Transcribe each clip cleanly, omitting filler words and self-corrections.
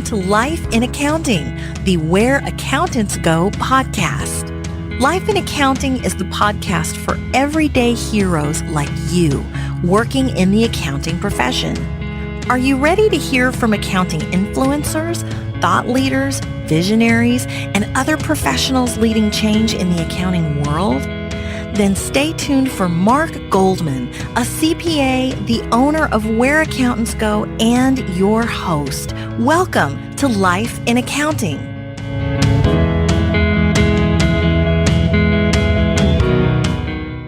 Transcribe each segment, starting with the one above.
to Life in Accounting, the Where Accountants Go podcast. Life in Accounting is the podcast for everyday heroes like you working in the accounting profession. Are you ready to hear from accounting influencers, thought leaders, visionaries, and other professionals leading change in the accounting world? Then stay tuned for Mark Goldman, a CPA, the owner of Where Accountants Go, and your host. Welcome to Life in Accounting.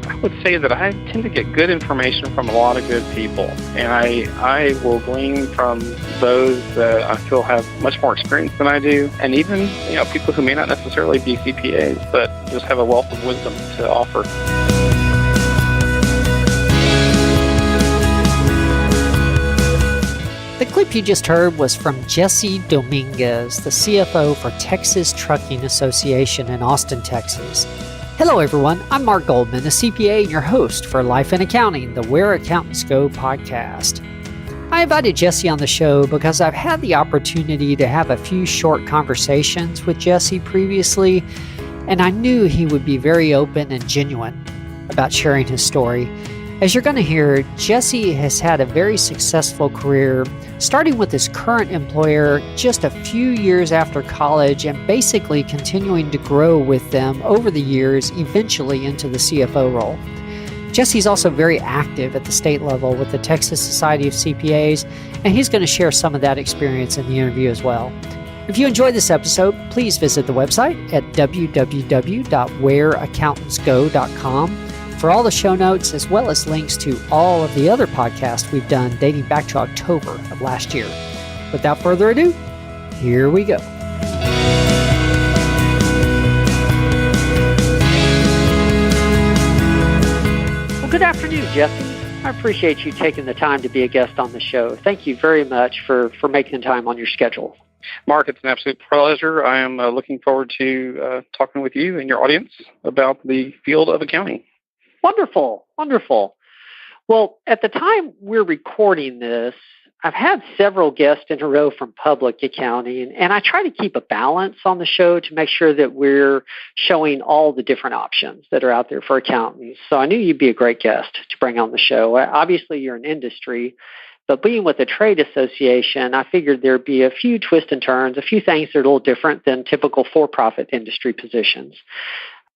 I would say that I tend to get good information from a lot of good people, and I will glean from those that I feel have much more experience than I do, and even people who may not necessarily be CPAs, but just have a wealth of wisdom to offer. The clip you just heard was from Jesse Dominguez, the CFO for Texas Trucking Association in Austin, Texas. Hello, everyone. I'm Mark Goldman, a CPA and your host for Life in Accounting, the Where Accountants Go podcast. I invited Jesse on the show because I've had the opportunity to have a few short conversations with Jesse previously, and I knew he would be very open and genuine about sharing his story. As you're going to hear, Jesse has had a very successful career, starting with his current employer just a few years after college and basically continuing to grow with them over the years, eventually into the CFO role. Jesse's also very active at the state level with the Texas Society of CPAs, and he's going to share some of that experience in the interview as well. If you enjoyed this episode, please visit the website at www.whereaccountantsgo.com for all the show notes, as well as links to all of the other podcasts we've done dating back to October of last year. Without further ado, here we go. Well, good afternoon, Jesse. I appreciate you taking the time to be a guest on the show. Thank you very much for making the time on your schedule. Mark, it's an absolute pleasure. I am looking forward to talking with you and your audience about the field of accounting. Wonderful, wonderful. Well, at the time we're recording this, I've had several guests in a row from public accounting, and I try to keep a balance on the show to make sure that we're showing all the different options that are out there for accountants. So I knew you'd be a great guest to bring on the show. Obviously, you're in industry, but being with a trade association, I figured there'd be a few twists and turns, a few things that are a little different than typical for-profit industry positions.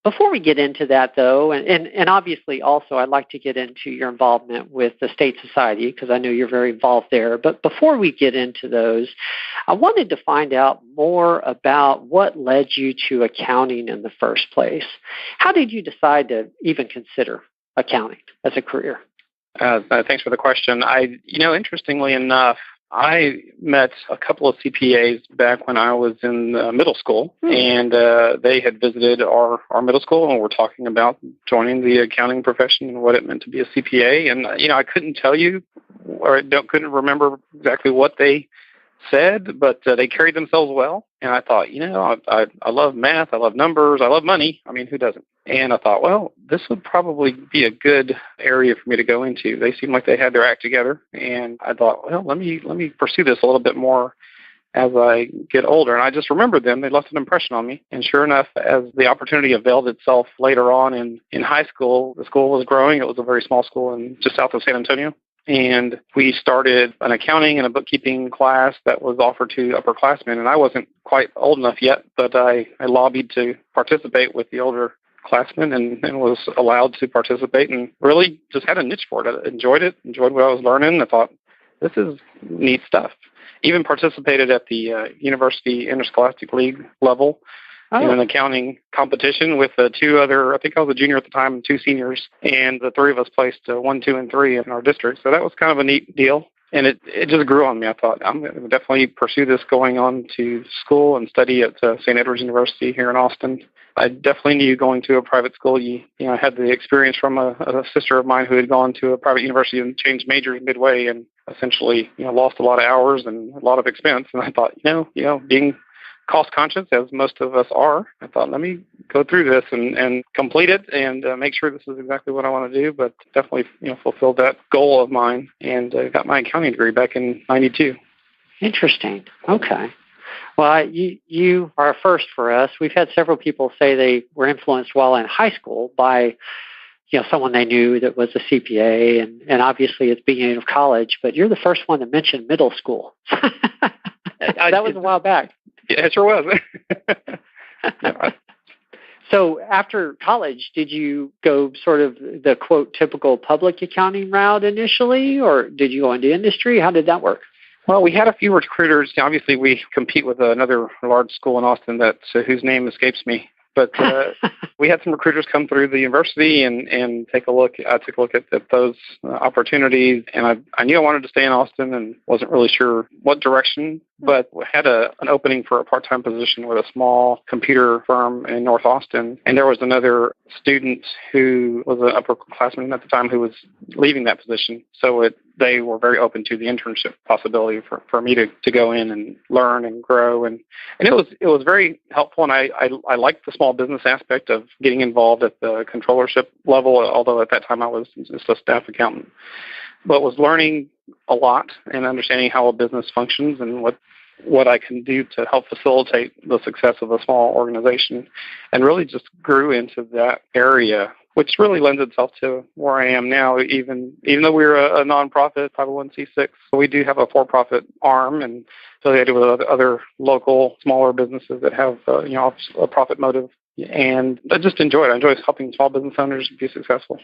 Before we get into that, though, and obviously also I'd like to get into your involvement with the State Society because I know you're very involved there. But before we get into those, I wanted to find out more about what led you to accounting in the first place. How did you decide to even consider accounting as a career? Thanks for the question. Interestingly enough, I met a couple of CPAs back when I was in middle school, and they had visited our middle school and were talking about joining the accounting profession and what it meant to be a CPA. And, I couldn't tell you or couldn't remember exactly what they said, but they carried themselves well. And I thought, I love math, I love numbers, I love money. I mean, who doesn't? And I thought, well, this would probably be a good area for me to go into. They seemed like they had their act together. And I thought, well, let me pursue this a little bit more as I get older. And I just remembered them. They left an impression on me. And sure enough, as the opportunity availed itself later on in high school, the school was growing. It was a very small school just south of San Antonio. And we started an accounting and a bookkeeping class that was offered to upperclassmen. And I wasn't quite old enough yet, but I lobbied to participate with the older classmen and was allowed to participate and really just had a niche for it. I enjoyed what I was learning. I thought, this is neat stuff. Even participated at the University Interscholastic League level in an accounting competition with two other, I think I was a junior at the time, and two seniors, and the three of us placed 1, 2, and 3 in our district. So that was kind of a neat deal. And it just grew on me. I thought, I'm going to definitely pursue this going on to school and study at St. Edward's University here in Austin. I definitely knew going to a private school, I had the experience from a sister of mine who had gone to a private university and changed majors midway and essentially, lost a lot of hours and a lot of expense. And I thought, being cost conscious, as most of us are, I thought, let me go through this and complete it and make sure this is exactly what I want to do, but definitely, fulfilled that goal of mine and got my accounting degree back in 92. Interesting. Okay. Well, you are a first for us. We've had several people say they were influenced while in high school by someone they knew that was a CPA, and obviously it's beginning of college, but you're the first one to mention middle school. That was a while back. Yeah, it sure was. So after college, did you go sort of the, quote, typical public accounting route initially, or did you go into industry? How did that work? Well, we had a few recruiters. Obviously, we compete with another large school in Austin whose name escapes me. But we had some recruiters come through the university and take a look. I took a look at those opportunities, and I knew I wanted to stay in Austin and wasn't really sure what direction, but had an opening for a part-time position with a small computer firm in North Austin. And there was another student who was an upperclassman at the time who was leaving that position. So they were very open to the internship possibility for me to go in and learn and grow. And it was very helpful. And I liked the small business aspect of getting involved at the controllership level, although at that time I was just a staff accountant. But was learning a lot and understanding how a business functions and what I can do to help facilitate the success of a small organization, and really just grew into that area, which really lends itself to where I am now. Even though we're a nonprofit 501c6, we do have a for-profit arm and affiliated with other local smaller businesses that have a profit motive. And I just enjoy it. I enjoy helping small business owners be successful.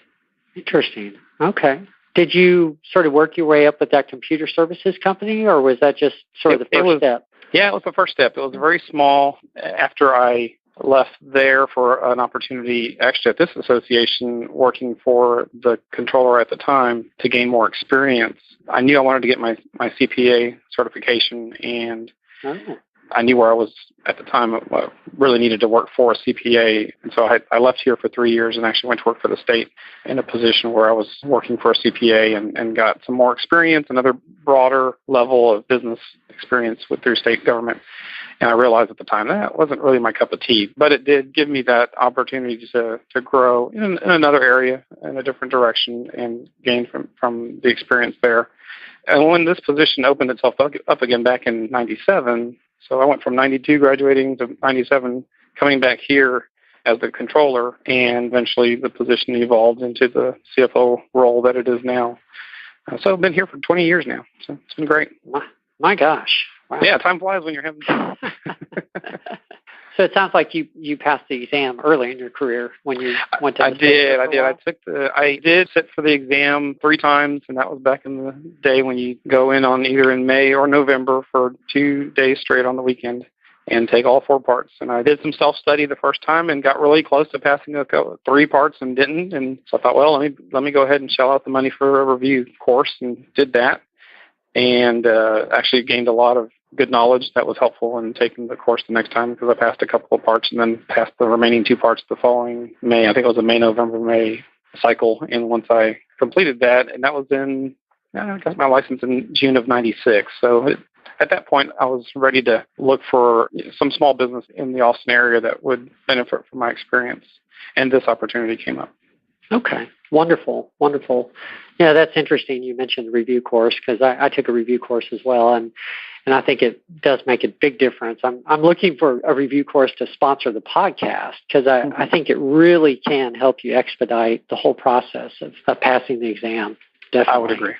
Interesting. Okay. Did you sort of work your way up with that computer services company, or was that just sort of the first step? Yeah, it was the first step. It was very small. After I left there for an opportunity, actually at this association, working for the controller at the time to gain more experience, I knew I wanted to get my CPA certification, and I knew where I was at the time. I really needed to work for a CPA. And so I left here for 3 years and actually went to work for the state in a position where I was working for a CPA and got some more experience, another broader level of business experience through state government. And I realized at the time that wasn't really my cup of tea, but it did give me that opportunity to grow in another area, in a different direction, and gain from the experience there. And when this position opened itself up again back in 97, so I went from 92 graduating to 97, coming back here as the controller, and eventually the position evolved into the CFO role that it is now. So I've been here for 20 years now, so it's been great. My gosh. Wow. Yeah, time flies when you're having fun. So it sounds like you passed the exam early in your career when you went to I did. I did sit for the exam 3 times, and that was back in the day when you go in on either in May or November for 2 days straight on the weekend and take all 4 parts. And I did some self-study the first time and got really close to passing 3 parts and didn't. And so I thought, well, let me go ahead and shell out the money for a review course, and did that. And actually gained a lot of good knowledge that was helpful in taking the course the next time, because I passed a couple of parts and then passed the remaining 2 parts the following May. I think it was a May, November, May cycle. And once I completed that, and that was I got my license in June of 96. So at that point, I was ready to look for some small business in the Austin area that would benefit from my experience. And this opportunity came up. Okay. Wonderful. Wonderful. Yeah, that's interesting. You mentioned the review course, because I took a review course as well. And I think it does make a big difference. I'm looking for a review course to sponsor the podcast, because I think it really can help you expedite the whole process of passing the exam. Definitely. I would agree.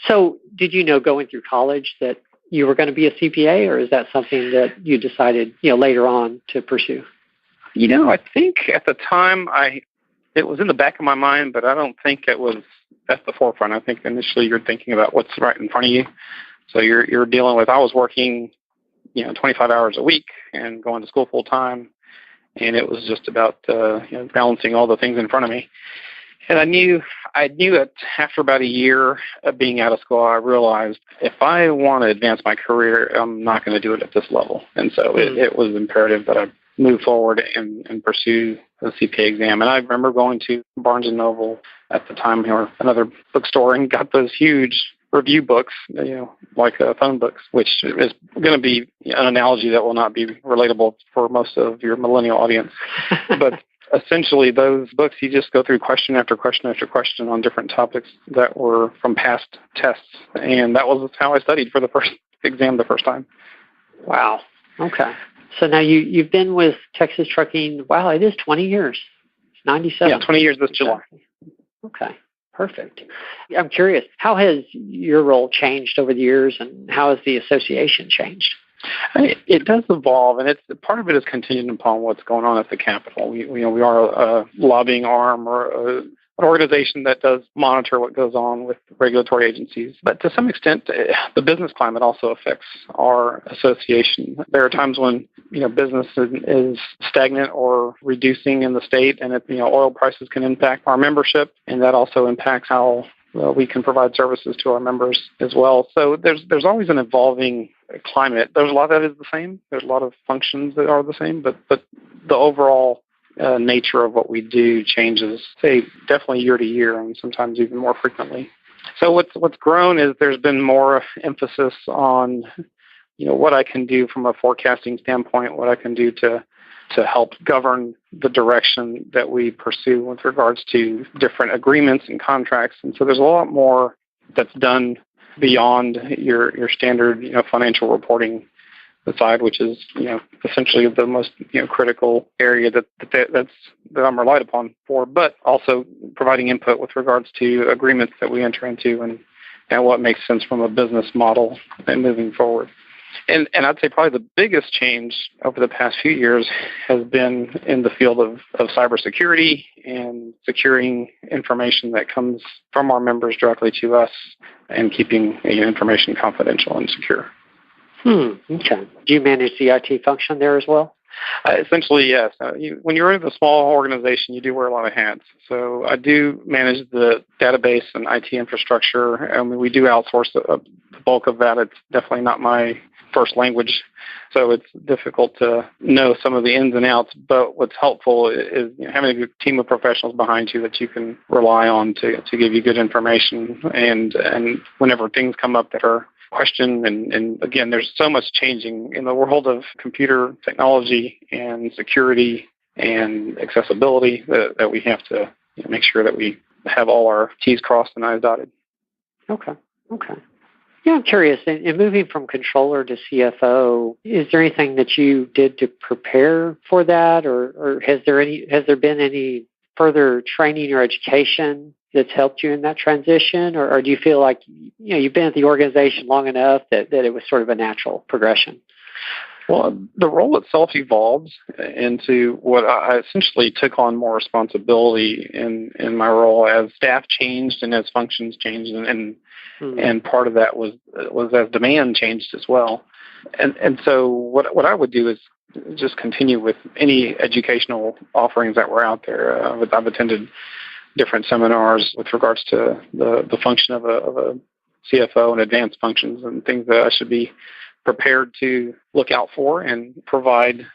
So did you know going through college that you were going to be a CPA, or is that something that you decided later on to pursue? I think at the time it was in the back of my mind, but I don't think it was at the forefront. I think initially you're thinking about what's right in front of you. So you're dealing with, I was working, 25 hours a week and going to school full time. And it was just about, balancing all the things in front of me. And I knew that after about a year of being out of school, I realized if I want to advance my career, I'm not going to do it at this level. And so it was imperative that I move forward and pursue the CPA exam. And I remember going to Barnes & Noble at the time, or another bookstore, and got those huge review books, like phone books, which is going to be an analogy that will not be relatable for most of your millennial audience. But essentially, those books, you just go through question after question after question on different topics that were from past tests. And that was how I studied for the first exam the first time. Wow. Okay. So now you've been with Texas Trucking, wow, it is 20 years. It's 97. Yeah, 20 years this July. Okay. Perfect. I'm curious, how has your role changed over the years, and how has the association changed? It does evolve, and it's part of it is contingent upon what's going on at the Capitol. We are a lobbying arm or an organization that does monitor what goes on with regulatory agencies. But to some extent, the business climate also affects our association. There are times when business is stagnant or reducing in the state, and oil prices can impact our membership, and that also impacts how we can provide services to our members as well. So there's always an evolving climate. There's a lot that is the same. There's a lot of functions that are the same, but the overall nature of what we do changes, say, definitely year to year, and sometimes even more frequently. So what's grown is there's been more emphasis on what I can do from a forecasting standpoint, what I can do to help govern the direction that we pursue with regards to different agreements and contracts. And so there's a lot more that's done beyond your standard financial reporting side, which is essentially the most critical area that I'm relied upon for, but also providing input with regards to agreements that we enter into and what makes sense from a business model and moving forward. And I'd say probably the biggest change over the past few years has been in the field of cybersecurity and securing information that comes from our members directly to us and keeping information confidential and secure. Okay. Do you manage the IT function there as well? Essentially, yes. When you're in a small organization, you do wear a lot of hats. So I do manage the database and IT infrastructure. I mean, we do outsource the bulk of that. It's definitely not my first language, so it's difficult to know some of the ins and outs. But what's helpful is having a team of professionals behind you that you can rely on to give you good information. And whenever things come up that are questioned, and again, there's so much changing in the world of computer technology and security and accessibility that we have to make sure that we have all our T's crossed and I's dotted. Okay. Yeah, I'm curious. In moving from controller to CFO, is there anything that you did to prepare for that, or has there been any further training or education that's helped you in that transition, or do you feel like you've been at the organization long enough that it was sort of a natural progression? Well, the role itself evolved into what I essentially took on more responsibility in my role as staff changed and as functions changed, and part of that was as demand changed as well. And so what I would do is just continue with any educational offerings that were out there. I've attended different seminars with regards to the function of a CFO and advanced functions and things that I should be prepared to look out for and provide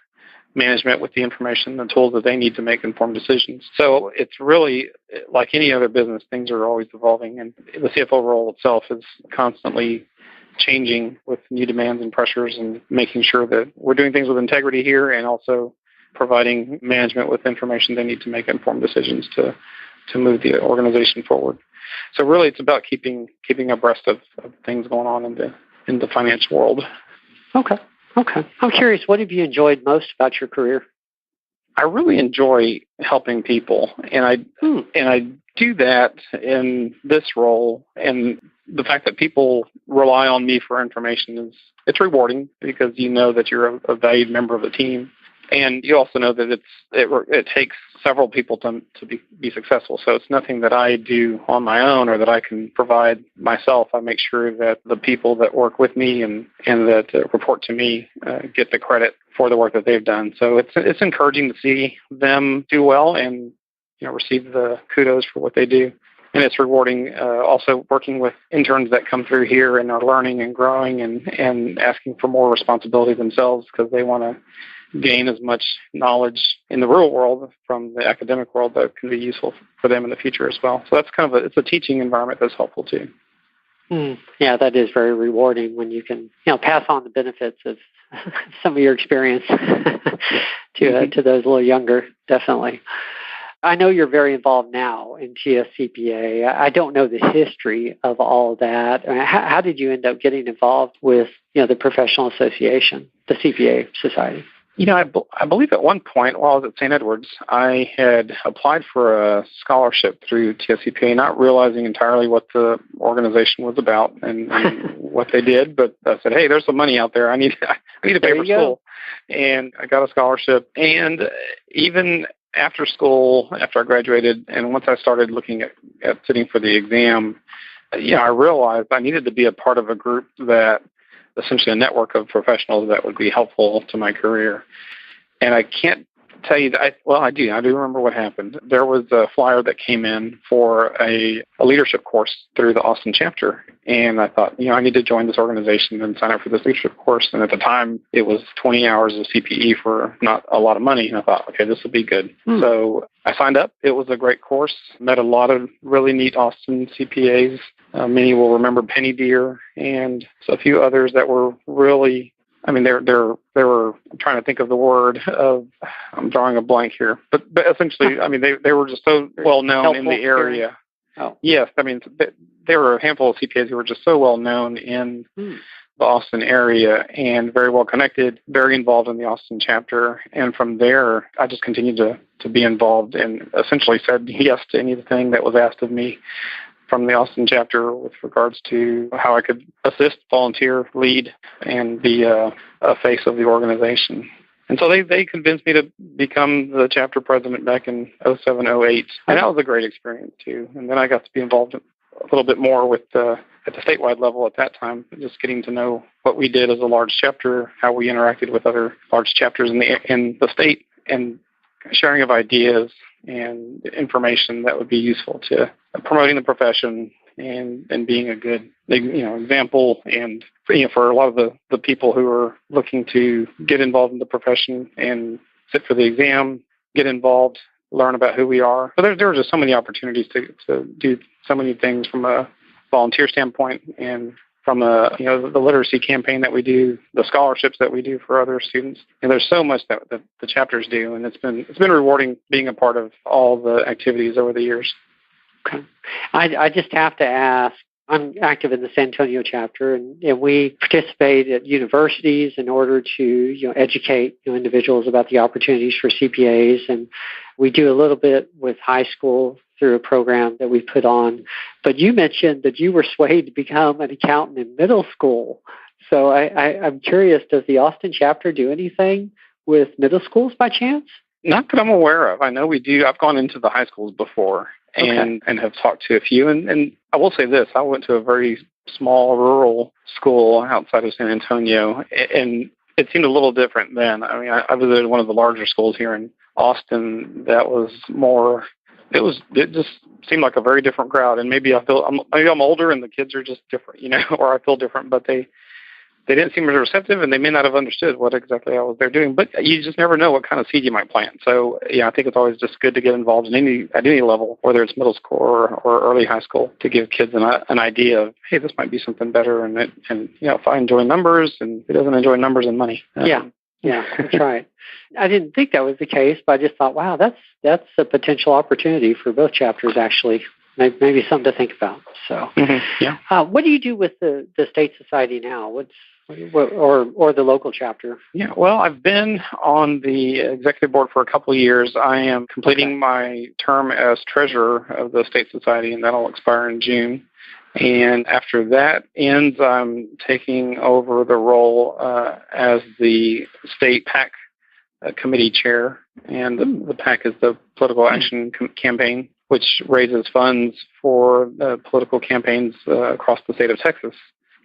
management with the information and tools that they need to make informed decisions. So it's really like any other business, things are always evolving, and the CFO role itself is constantly changing with new demands and pressures, and making sure that we're doing things with integrity here and also providing management with information they need to make informed decisions to move the organization forward. So really it's about keeping abreast of things going on in the financial world. Okay. I'm curious, what have you enjoyed most about your career? I really enjoy helping people, and I do that in this role. And the fact that people rely on me for information it's rewarding, because you know that you're a valued member of the team, and you also know that it takes several people to be successful. So it's nothing that I do on my own or that I can provide myself. I make sure that the people that work with me and that report to me get the credit for the work that they've done. So it's encouraging to see them do well and receive the kudos for what they do. And it's rewarding also working with interns that come through here and are learning and growing and asking for more responsibility themselves, because they want to gain as much knowledge in the real world from the academic world that can be useful for them in the future as well. So that's it's a teaching environment that's helpful too. Yeah, that is very rewarding when you can pass on the benefits of some of your experience to those a little younger, definitely. I know you're very involved now in TSCPA. I don't know the history of all of that. I mean, how did you end up getting involved with, the professional association, the CPA Society? I believe at one point while I was at St. Edward's, I had applied for a scholarship through TSCPA, not realizing entirely what the organization was about and what they did. But I said, hey, there's some money out there. I need to pay for school. And I got a scholarship. And even after school, after I graduated, and once I started looking at sitting for the exam, I realized I needed to be a part of a group that essentially a network of professionals that would be helpful to my career. And I can't tell you that I do remember what happened. There was a flyer that came in for a leadership course through the Austin chapter. And I thought, I need to join this organization and sign up for this leadership course. And at the time, it was 20 hours of CPE for not a lot of money. And I thought, okay, this will be good. So I signed up. It was a great course. Met a lot of really neat Austin CPAs. Many will remember Penny Deer and a few others that were really, they were, I'm trying to think of the word I'm drawing a blank here, but essentially, they were just so well known in the area. Oh. Yes. There were a handful of CPAs who were just so well known in the Austin area and very well connected, very involved in the Austin chapter. And from there, I just continued to be involved and essentially said yes to anything that was asked of me from the Austin chapter with regards to how I could assist, volunteer, lead, and be a face of the organization. And so they convinced me to become the chapter president back in 07, 08. And that was a great experience, too. And then I got to be involved a little bit more with at the statewide level at that time, just getting to know what we did as a large chapter, how we interacted with other large chapters in the state, and sharing of ideas and information that would be useful to promoting the profession and being a good example and for a lot of the people who are looking to get involved in the profession and sit for the exam, get involved, learn about who we are. So there were just so many opportunities to do so many things from a volunteer standpoint and from the literacy campaign that we do, the scholarships that we do for other students. And there's so much that the chapters do, and it's been rewarding being a part of all the activities over the years. Okay. I just have to ask, I'm active in the San Antonio chapter, and we participate at universities in order to educate individuals about the opportunities for CPAs, and we do a little bit with high school through a program that we put on. But you mentioned that you were swayed to become an accountant in middle school. So I'm curious, does the Austin chapter do anything with middle schools by chance? Not that I'm aware of. I know we do. I've gone into the high schools before and have talked to a few. And I will say this, I went to a very small rural school outside of San Antonio, and it seemed a little different then. I visited one of the larger schools here in Austin that was more, it just seemed like a very different crowd. And maybe I'm older and the kids are just different, or I feel different, but they didn't seem as receptive, and they may not have understood what exactly I was there doing. But you just never know what kind of seed you might plant. So, I think it's always just good to get involved at any level, whether it's middle school or early high school, to give kids an idea of, hey, this might be something better. And if I enjoy numbers, and who doesn't enjoy numbers and money? Yeah, that's right. I didn't think that was the case, but I just thought, wow, that's a potential opportunity for both chapters, actually. Maybe something to think about. So, what do you do with the state society now? Or the local chapter? Yeah, well, I've been on the executive board for a couple of years. I am completing my term as treasurer of the state society, and that'll expire in June. And after that ends, I'm taking over the role as the state PAC committee chair. And the PAC is the Political Action Campaign, which raises funds for political campaigns across the state of Texas.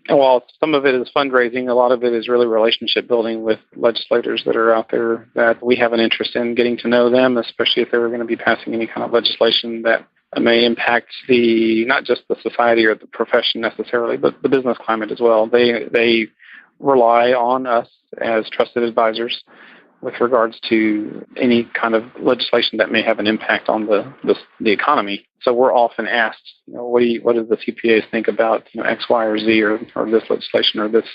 And while some of it is fundraising, a lot of it is really relationship building with legislators that are out there that we have an interest in getting to know them, especially if they're going to be passing any kind of legislation that may impact not just the society or the profession necessarily, but the business climate as well. They rely on us as trusted advisors with regards to any kind of legislation that may have an impact on the economy. So we're often asked, what do the CPAs think about X, Y, or Z, or this legislation or this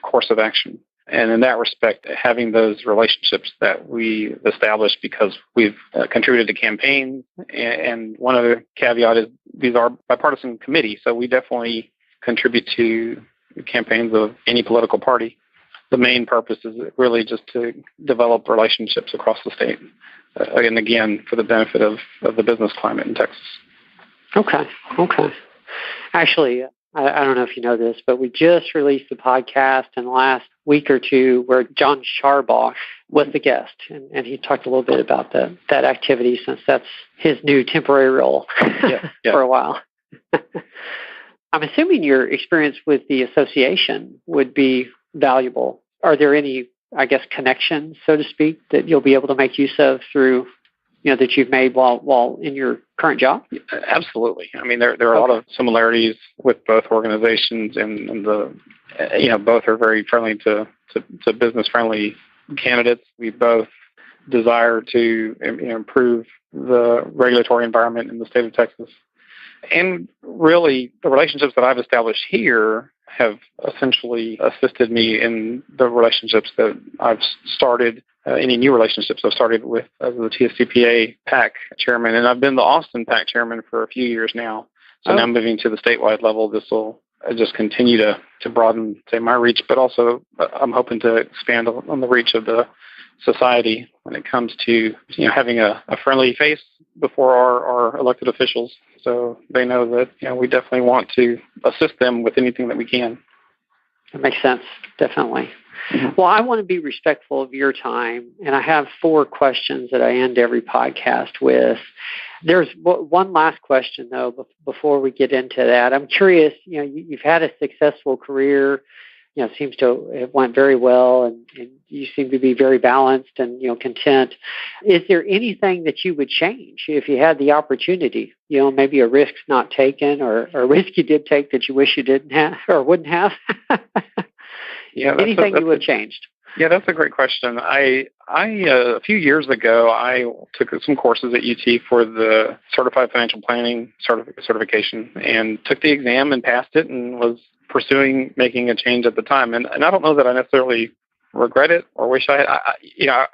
course of action? And in that respect, having those relationships that we established because we've contributed to campaigns. And one other caveat is these are bipartisan committees, so we definitely contribute to campaigns of any political party. The main purpose is really just to develop relationships across the state, and again, for the benefit of the business climate in Texas. Okay. Actually, I don't know if you know this, but we just released a podcast in the last week or two where John Scharbosh was the guest, and he talked a little bit about that activity since that's his new temporary role for a while. I'm assuming your experience with the association would be valuable. Are there any, I guess, connections, so to speak, that you'll be able to make use of through, that you've made while in your current job? Absolutely. I mean, there are a lot of similarities with both organizations, and both are very friendly to business-friendly candidates. We both desire to improve the regulatory environment in the state of Texas. And really, the relationships that I've established here have essentially assisted me in the relationships that I've started, any new relationships I've started with as the TSCPA PAC chairman. And I've been the Austin PAC chairman for a few years now. So now moving to the statewide level, this will just continue to broaden, my reach, but also I'm hoping to expand on the reach of the society when it comes to having a friendly face before our elected officials, so they know that we definitely want to assist them with anything that we can. That makes sense, definitely. Mm-hmm. Well, I want to be respectful of your time, and I have 4 questions that I end every podcast with. There's one last question, though, before we get into that. I'm curious, you've had a successful career. Seems to have went very well, and you seem to be very balanced and, content. Is there anything that you would change if you had the opportunity? Maybe a risk not taken, or a risk you did take that you wish you didn't have or wouldn't have? Anything you would have changed? Yeah, that's a great question. I a few years ago, I took some courses at UT for the Certified Financial Planning certification, and took the exam and passed it, and was pursuing making a change at the time. And I don't know that I necessarily regret it or wish I had.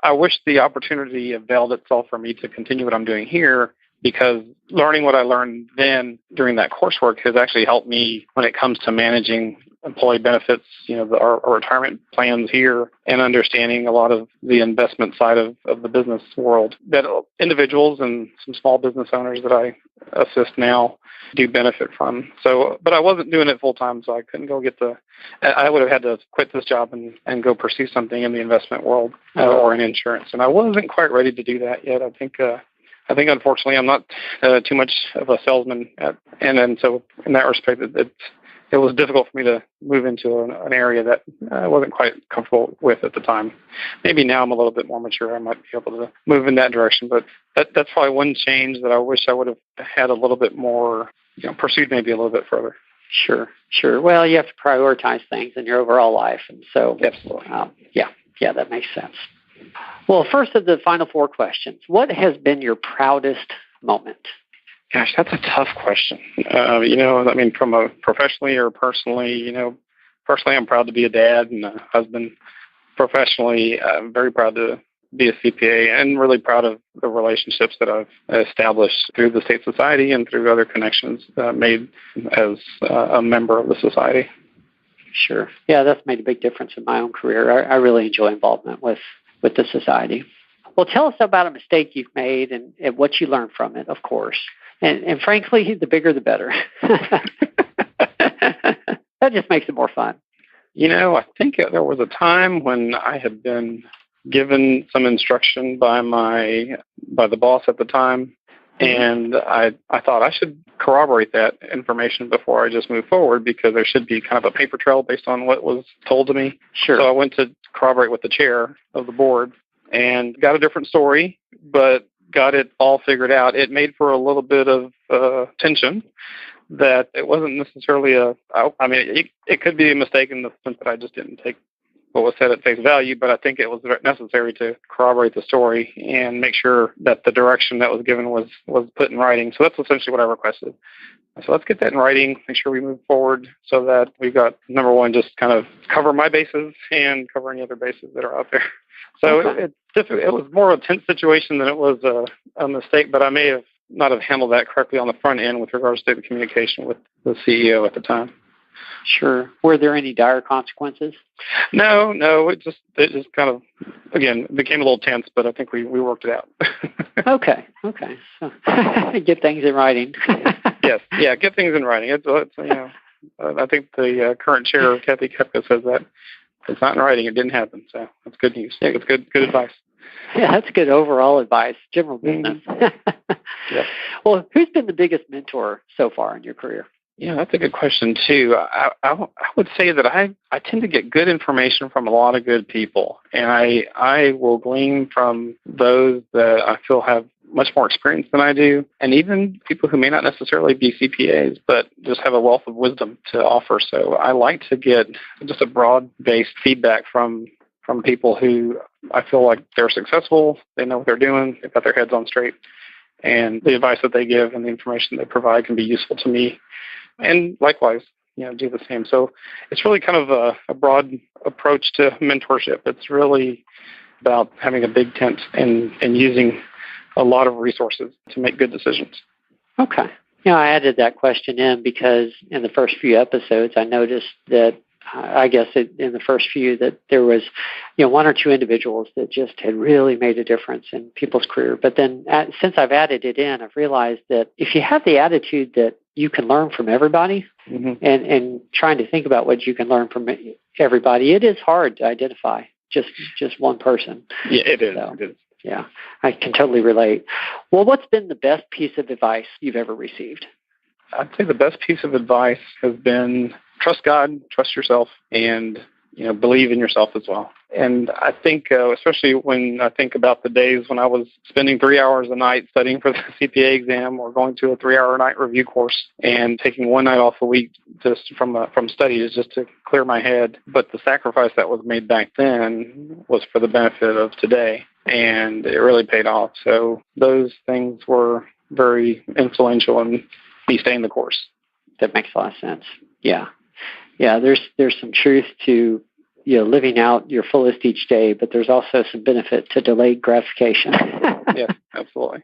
I wish the opportunity availed itself for me to continue what I'm doing here, because learning what I learned then during that coursework has actually helped me when it comes to managing employee benefits, our retirement plans here, and understanding a lot of the investment side of the business world that individuals and some small business owners that I assist now do benefit from. So, but I wasn't doing it full time, so I couldn't go I would have had to quit this job and go pursue something in the investment world or in insurance. And I wasn't quite ready to do that yet. I think unfortunately I'm not too much of a salesman, and so in that respect, it was difficult for me to move into an area that I wasn't quite comfortable with at the time. Maybe now I'm a little bit more mature, I might be able to move in that direction. But that's probably one change that I wish I would have had a little bit more, pursued maybe a little bit further. Sure. Well, you have to prioritize things in your overall life, and so absolutely, yeah, that makes sense. Well, first of the final 4 questions, what has been your proudest moment? Gosh, that's a tough question. From a professionally or personally, personally, I'm proud to be a dad and a husband. Professionally, I'm very proud to be a CPA, and really proud of the relationships that I've established through the state society and through other connections made as a member of the society. Sure. Yeah, that's made a big difference in my own career. I really enjoy involvement with the society. Well, tell us about a mistake you've made and what you learned from it, of course. And frankly, the bigger the better. That just makes it more fun. I think there was a time when I had been given some instruction by the boss at the time, and I thought I should corroborate that information before I just move forward, because there should be kind of a paper trail based on what was told to me. Sure. So I went to corroborate with the chair of the board and got a different story, but got it all figured out. It made for a little bit of tension, that it wasn't necessarily it could be a mistake in the sense that I just didn't take what was said at face value, but I think it was necessary to corroborate the story and make sure that the direction that was given was put in writing. So that's essentially what I requested. So let's get that in writing, make sure we move forward so that we've got, number one, just kind of cover my bases and cover any other bases that are out there. So Okay. it was more of a tense situation than it was a mistake, but I may have not have handled that correctly on the front end with regards to the communication with the CEO at the time. Sure. Were there any dire consequences? No, it just kind of, again, became a little tense, but I think we worked it out. Okay. So get things in writing. Yes, yeah, get things in writing. It's I think the current chair, Kathy Kepka, says that if it's not in writing, it didn't happen. So that's good news. It's good advice. Yeah, that's good overall advice, general business. Yeah. Well, who's been the biggest mentor so far in your career? Yeah, that's a good question, too. I would say that I tend to get good information from a lot of good people, and I will glean from those that I feel have much more experience than I do, and even people who may not necessarily be CPAs, but just have a wealth of wisdom to offer. So I like to get just a broad-based feedback from people who I feel like they're successful, they know what they're doing, they've got their heads on straight, and the advice that they give and the information they provide can be useful to me. And likewise, do the same. So it's really kind of a broad approach to mentorship. It's really about having a big tent and using a lot of resources to make good decisions. Okay. I added that question in because in the first few episodes, I noticed that in the first few that there was, one or two individuals that just had really made a difference in people's career. But then since I've added it in, I've realized that if you have the attitude that you can learn from everybody and trying to think about what you can learn from everybody, it is hard to identify just one person. Yeah, it is. So, it is. Yeah, I can totally relate. Well, what's been the best piece of advice you've ever received? I'd say the best piece of advice has been trust God, trust yourself, and believe in yourself as well. And I think, especially when I think about the days when I was spending 3 hours a night studying for the CPA exam, or going to a 3-hour night review course, and taking one night off a week just from studies just to clear my head. But the sacrifice that was made back then was for the benefit of today, and it really paid off. So those things were very influential in me staying the course. That makes a lot of sense. Yeah. There's some truth to living out your fullest each day, but there's also some benefit to delayed gratification. Yes, absolutely.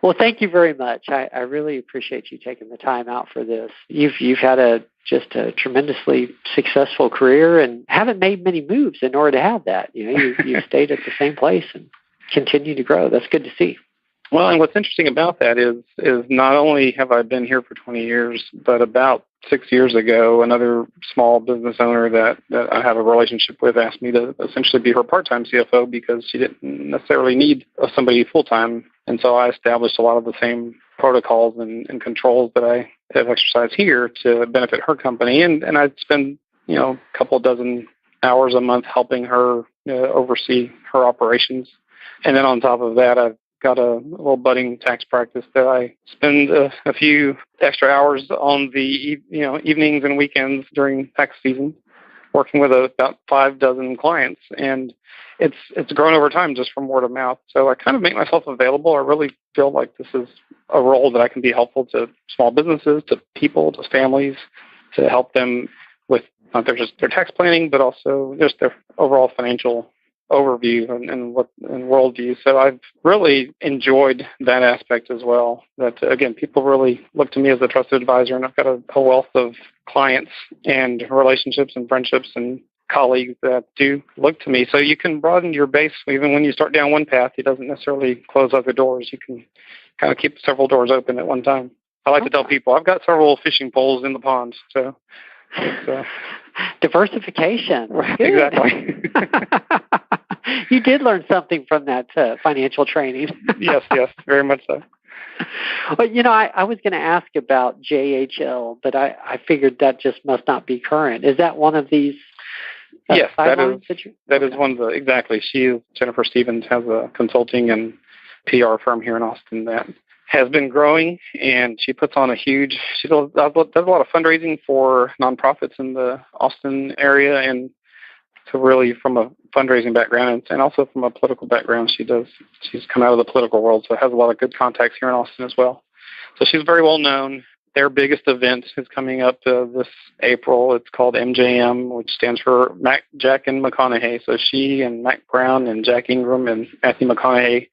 Well, thank you very much. I really appreciate you taking the time out for this. You've had a tremendously successful career and haven't made many moves in order to have that. You've stayed at the same place and continue to grow. That's good to see. Well, and what's interesting about that is not only have I been here for 20 years, but about 6 years ago, another small business owner that I have a relationship with asked me to essentially be her part-time CFO because she didn't necessarily need somebody full-time. And so I established a lot of the same protocols and controls that I have exercised here to benefit her company. And I'd spend, a couple dozen hours a month helping her oversee her operations. And then on top of that, I've got a little budding tax practice that I spend a few extra hours on the evenings and weekends during tax season, working with about 5 dozen clients, and it's grown over time just from word of mouth. So I kind of make myself available. I really feel like this is a role that I can be helpful to small businesses, to people, to families, to help them with not just their tax planning, but also just their overall financial overview and worldview. So I've really enjoyed that aspect as well. That again, people really look to me as a trusted advisor, and I've got a wealth of clients and relationships and friendships and colleagues that do look to me. So you can broaden your base even when you start down one path. It doesn't necessarily close other doors. You can kind of keep several doors open at one time. I like to tell people I've got several fishing poles in the pond. So it's, diversification. Exactly. You did learn something from that financial training. Yes, very much so. Well, I was going to ask about JHL, but I figured that just must not be current. Is that one of these? Yes, that is one of the, exactly. Jennifer Stevens has a consulting and PR firm here in Austin that has been growing, and she puts on she does a lot of fundraising for nonprofits in the Austin area, and really from a fundraising background and also from a political background. She's come out of the political world, so has a lot of good contacts here in Austin as well. So she's very well known. Their biggest event is coming up this April. It's called MJM, which stands for Mac, Jack, and McConaughey. So she and Mac Brown and Jack Ingram and Matthew McConaughey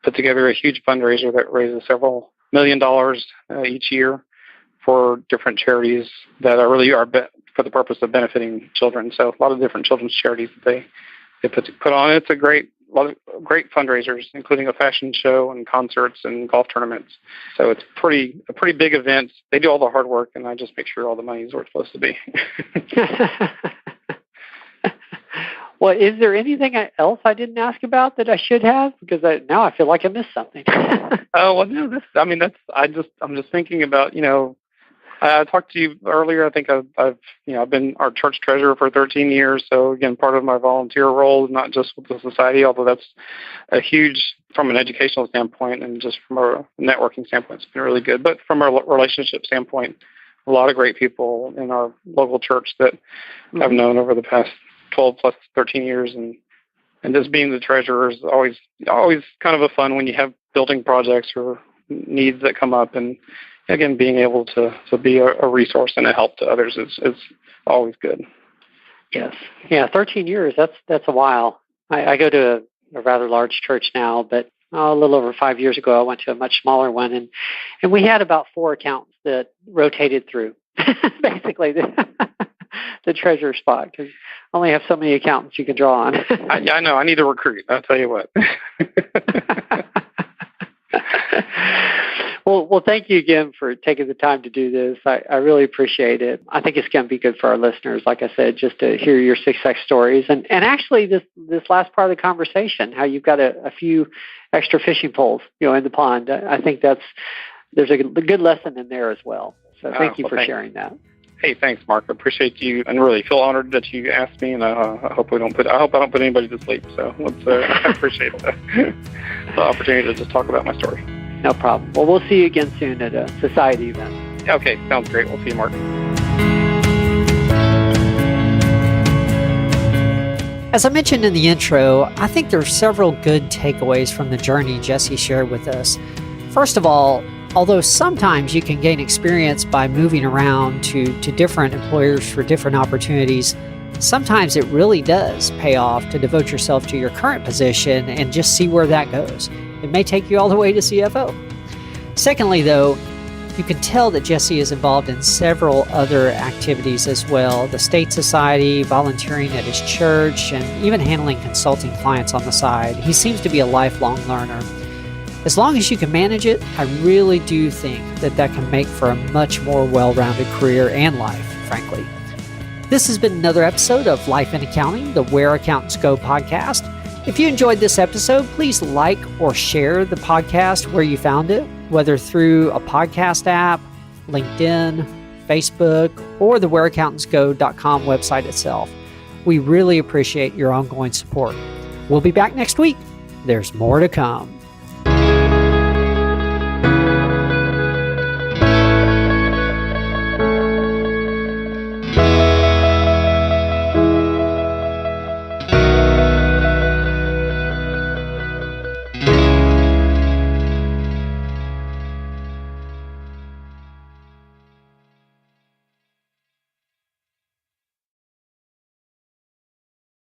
put together a huge fundraiser that raises several $1 million each year for different charities that are for the purpose of benefiting children. So a lot of different children's charities that they put on. It's a lot of great fundraisers, including a fashion show and concerts and golf tournaments. So it's a pretty big event. They do all the hard work, and I just make sure all the money is where it's supposed to be. Well, is there anything else I didn't ask about that I should have? Because now I feel like I missed something. Oh, well, no, I'm just thinking about, I talked to you earlier. I think I've been our church treasurer for 13 years. So again, part of my volunteer role is not just with the society, although that's a huge, from an educational standpoint and just from a networking standpoint, it's been really good. But from a relationship standpoint, a lot of great people in our local church that I've known over the past 12 plus 13 years. And just being the treasurer is always kind of a fun when you have building projects or needs that come up. And again, being able to be a resource and a help to others is always good. Yes. Yeah, 13 years, that's a while. I go to a rather large church now, but a little over 5 years ago, I went to a much smaller one, and we had about 4 accountants that rotated through, basically, the treasurer spot, because I only have so many accountants you can draw on. I know. I need to recruit. I'll tell you what. Well, thank you again for taking the time to do this. I really appreciate it. I think it's going to be good for our listeners, like I said, just to hear your success stories. And actually, this last part of the conversation, how you've got a few extra fishing poles, in the pond. I think there's a good lesson in there as well. So thank you for sharing that. Hey, thanks, Mark. I appreciate you, and really feel honored that you asked me. And I hope I don't put anybody to sleep. So I appreciate the opportunity to just talk about my story. No problem. Well, we'll see you again soon at a society event. Okay, sounds great. We'll see you, Mark. As I mentioned in the intro, I think there are several good takeaways from the journey Jesse shared with us. First of all, although sometimes you can gain experience by moving around to different employers for different opportunities, sometimes it really does pay off to devote yourself to your current position and just see where that goes. It may take you all the way to CFO. Secondly, though, you can tell that Jesse is involved in several other activities as well. The State Society, volunteering at his church, and even handling consulting clients on the side. He seems to be a lifelong learner. As long as you can manage it, I really do think that can make for a much more well-rounded career and life, frankly. This has been another episode of Life in Accounting, the Where Accountants Go podcast. If you enjoyed this episode, please like or share the podcast where you found it, whether through a podcast app, LinkedIn, Facebook, or the whereaccountantsgo.com website itself. We really appreciate your ongoing support. We'll be back next week. There's more to come.